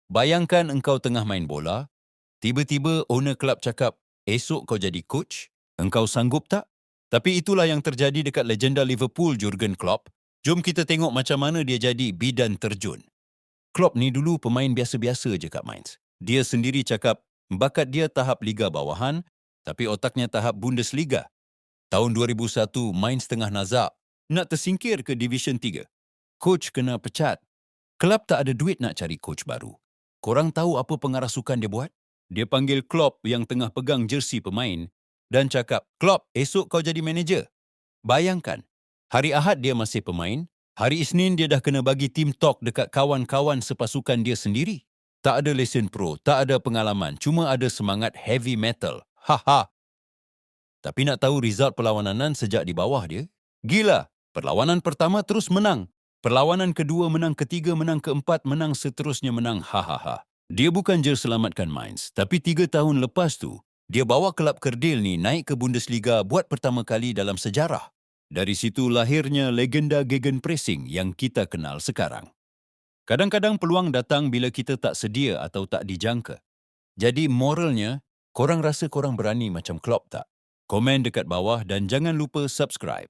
Bayangkan engkau tengah main bola, tiba-tiba owner kelab cakap, esok kau jadi coach? Engkau sanggup tak? Tapi itulah yang terjadi dekat legenda Liverpool Jurgen Klopp. Jom kita tengok macam mana dia jadi bidan terjun. Klopp ni dulu pemain biasa-biasa je kat Mainz. Dia sendiri cakap, bakat dia tahap Liga Bawahan, tapi otaknya tahap Bundesliga. Tahun 2001, Mainz tengah nazak, nak tersingkir ke Division 3. Coach kena pecat. Kelab tak ada duit nak cari coach baru. Korang tahu apa pengarah sukan dia buat? Dia panggil Klopp yang tengah pegang jersey pemain dan cakap, Klopp, esok kau jadi manager. Bayangkan, hari Ahad dia masih pemain, hari Isnin dia dah kena bagi team talk dekat kawan-kawan sepasukan dia sendiri. Tak ada lesen pro, tak ada pengalaman, cuma ada semangat heavy metal. Haha. Tapi nak tahu result perlawanan sejak di bawah dia? Gila, perlawanan pertama terus menang. Perlawanan kedua menang, ketiga menang, keempat menang, seterusnya menang. Hahaha. Dia bukan je selamatkan Mainz, tapi 3 tahun lepas tu, dia bawa kelab kerdil ni naik ke Bundesliga buat pertama kali dalam sejarah. Dari situ lahirnya legenda gegenpressing yang kita kenal sekarang. Kadang-kadang peluang datang bila kita tak sedia atau tak dijangka. Jadi moralnya, korang rasa korang berani macam Klopp tak? Komen dekat bawah dan jangan lupa subscribe.